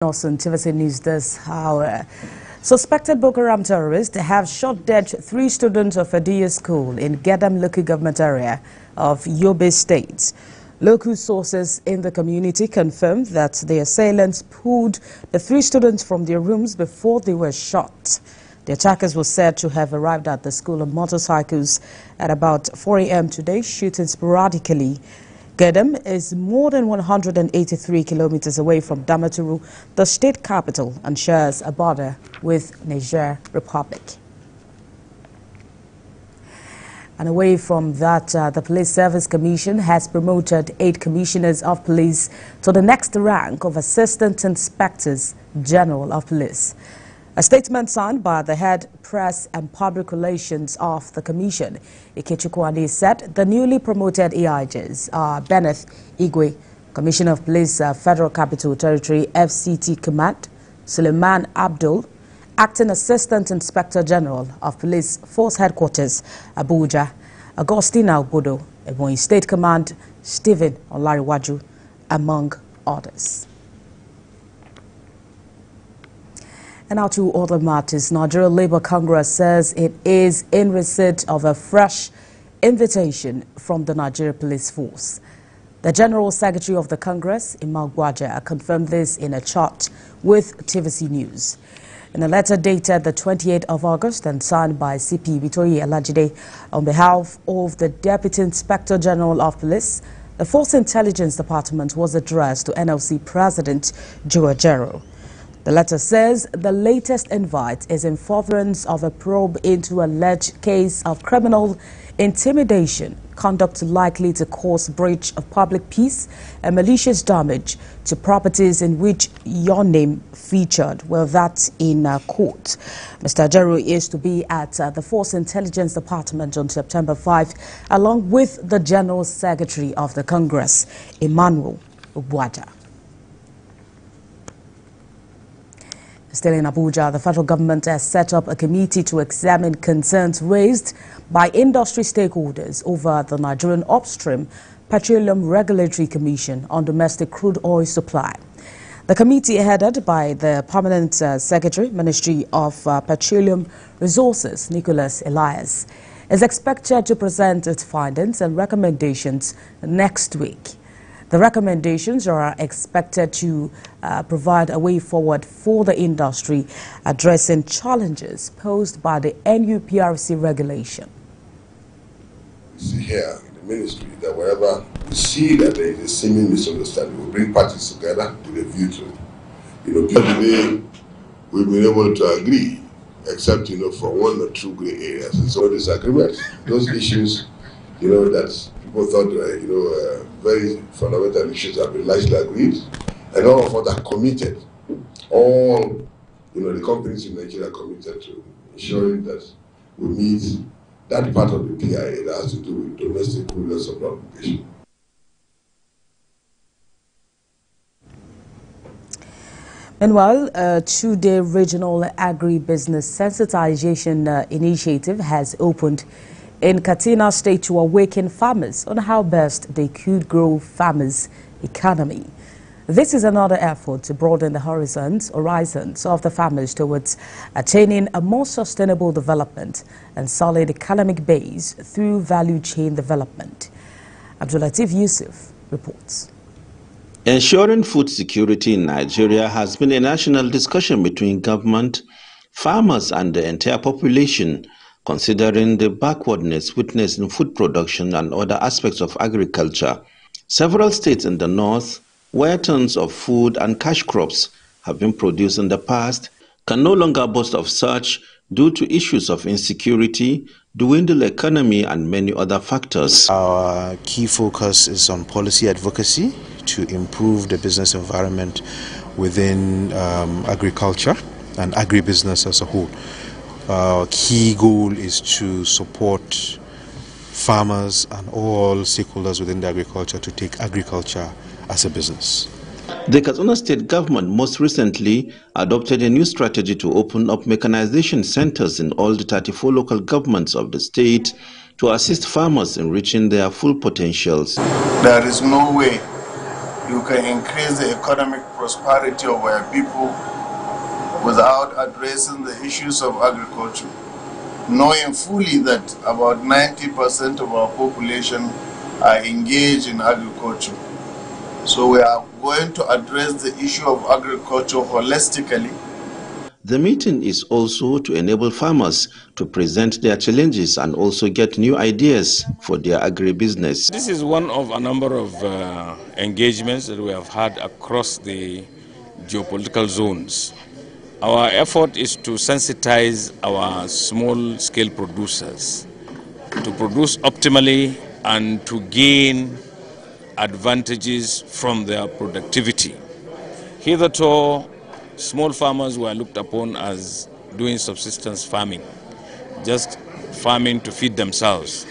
Also on TVC News this hour. Suspected Boko Haram terrorists have shot dead 3 students of Adia School in Geidam local government area of Yobe State. Local sources in the community confirmed that the assailants pulled the 3 students from their rooms before they were shot. The attackers were said to have arrived at the school on motorcycles at about 4 a.m. today, shooting sporadically. Geidam is more than 183 kilometers away from Damaturu, the state capital, and shares a border with Niger Republic. And away from that, the Police Service Commission has promoted 8 commissioners of police to the next rank of Assistant Inspectors General of Police. A statement signed by the head press and public relations of the commission, Ikechukwani, said the newly promoted AIGs are Benneth Igwe, Commissioner of Police, Federal Capital Territory, FCT Command; Suleiman Abdul, Acting Assistant Inspector General of Police Force Headquarters, Abuja; Agostina Obodo, Ebonyi State Command, Stephen Olariwaju, among others. And now to other matters. Nigeria Labour Congress says it is in receipt of a fresh invitation from the Nigeria Police Force. The General Secretary of the Congress, Imam Gwaja, confirmed this in a chat with TVC News. In a letter dated the 28th of August and signed by CP Bitoyi Alajide on behalf of the Deputy Inspector General of Police, the Force Intelligence Department was addressed to NLC President Joe Ajero. The letter says the latest invite is in furtherance of a probe into an alleged case of criminal intimidation, conduct likely to cause breach of public peace and malicious damage to properties in which your name featured. Well, that's in court. Mr. Ajero is to be at the Force Intelligence Department on September 5, along with the General Secretary of the Congress, Emmanuel Gwaja. Still in Abuja, the federal government has set up a committee to examine concerns raised by industry stakeholders over the Nigerian Upstream Petroleum Regulatory Commission on domestic crude oil supply. The committee, headed by the Permanent Secretary, Ministry of Petroleum Resources, Nicholas Elias, is expected to present its findings and recommendations next week. The recommendations are expected to provide a way forward for the industry addressing challenges posed by the NUPRC regulation. We see here in the ministry that wherever we see that there is a seeming misunderstanding, we bring parties together with a view to, today we've been able to agree, except, for 1 or 2 gray areas. And so disagreements, those issues, that people thought, very fundamental issues have been largely agreed, and all of us are committed. All, the companies in Nigeria are committed to ensuring that we meet that part of the PIA that has to do with domestic crude oil supply obligation. Meanwhile, a 2-day regional agribusiness sensitization initiative has opened in Katsina State to awaken farmers on how best they could grow farmers' economy. This is another effort to broaden the horizons of the farmers towards attaining a more sustainable development and solid economic base through value chain development. Abdulatif Yusuf reports. Ensuring food security in Nigeria has been a national discussion between government, farmers and the entire population, considering the backwardness witnessed in food production and other aspects of agriculture. Several states in the north, where tons of food and cash crops have been produced in the past, can no longer boast of such due to issues of insecurity, dwindled economy and many other factors. Our key focus is on policy advocacy to improve the business environment within agriculture and agribusiness as a whole. Our key goal is to support farmers and all stakeholders within the agriculture to take agriculture as a business. The Katsina State government most recently adopted a new strategy to open up mechanization centers in all the 34 local governments of the state to assist farmers in reaching their full potentials. There is no way you can increase the economic prosperity of our people without addressing the issues of agriculture, knowing fully that about 90% of our population are engaged in agriculture. So we are going to address the issue of agriculture holistically. The meeting is also to enable farmers to present their challenges and also get new ideas for their agribusiness. This is one of a number of engagements that we have had across the geopolitical zones. Our effort is to sensitize our small-scale producers to produce optimally and to gain advantages from their productivity. Hitherto, small farmers were looked upon as doing subsistence farming, just farming to feed themselves.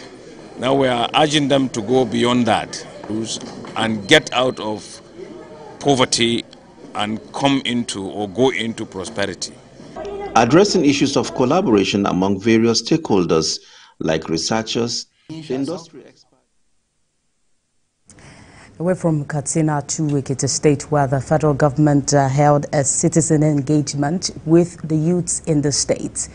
Now we are urging them to go beyond that and get out of poverty and come into or go into prosperity. Addressing issues of collaboration among various stakeholders like researchers, industry experts. Away from Katsina to Ekiti State, where the federal government held a citizen engagement with the youths in the state.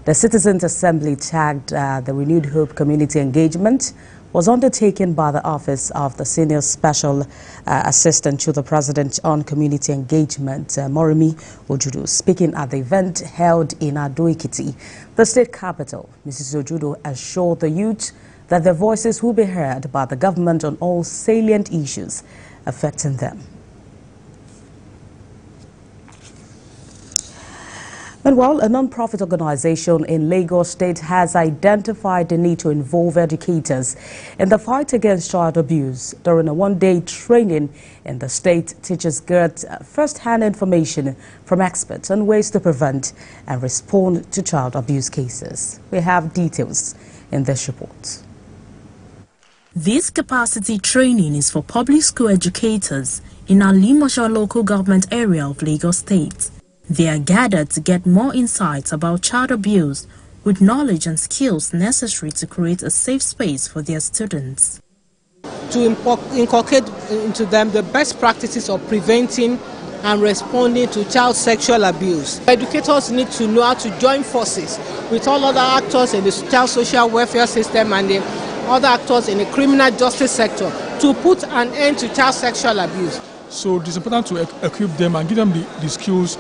The Citizens Assembly tagged the Renewed Hope Community Engagement was undertaken by the Office of the Senior Special Assistant to the President on Community Engagement, Morimi Ojudo. Speaking at the event held in Ado-Ekiti, the state capital, Mrs. Ojudo assured the youth that their voices will be heard by the government on all salient issues affecting them. Meanwhile, a non-profit organization in Lagos State has identified the need to involve educators in the fight against child abuse. During a one-day training in the state, teachers get first-hand information from experts on ways to prevent and respond to child abuse cases. We have details in this report. This capacity training is for public school educators in Alimosho local government area of Lagos State. They are gathered to get more insights about child abuse with knowledge and skills necessary to create a safe space for their students. To inculcate into them the best practices of preventing and responding to child sexual abuse. Educators need to know how to join forces with all other actors in the child social welfare system and the other actors in the criminal justice sector to put an end to child sexual abuse. So it is important to equip them and give them the skills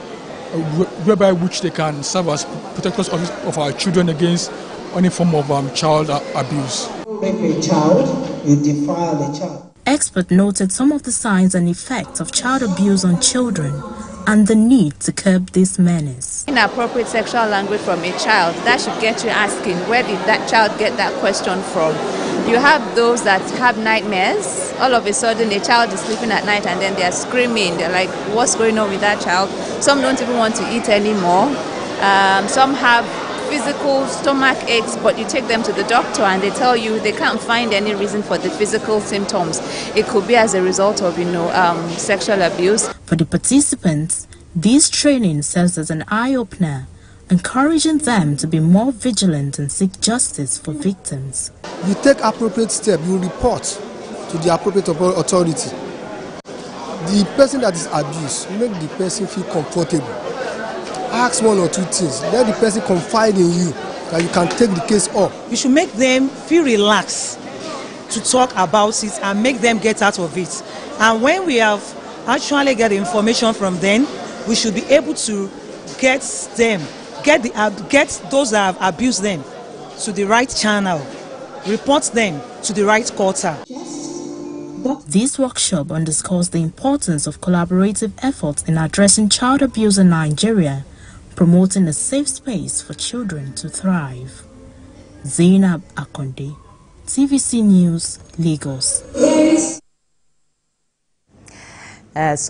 whereby which they can serve as protectors of our children against any form of child abuse. Rape a child, you defile a child. Expert noted some of the signs and effects of child abuse on children and the need to curb this menace. Inappropriate sexual language from a child, that should get you asking, where did that child get that question from? You have those that have nightmares. All of a sudden a child is sleeping at night and then they're screaming. They're like, what's going on with that child? Some don't even want to eat anymore. Some have physical stomach aches, but you take them to the doctor and they tell you they can't find any reason for the physical symptoms. It could be as a result of, sexual abuse. For the participants, this training serves as an eye-opener, encouraging them to be more vigilant and seek justice for victims. You take appropriate steps, you report to the appropriate authority. The person that is abused, make the person feel comfortable. Ask one or two things. Let the person confide in you that you can take the case up. You should make them feel relaxed to talk about it and make them get out of it. And when we have actually get information from them, we should be able to get them, get those that have abused them to the right channel, report them to the right quarter. This workshop underscores the importance of collaborative efforts in addressing child abuse in Nigeria, promoting a safe space for children to thrive. Zainab Akonde, TVC News, Lagos. As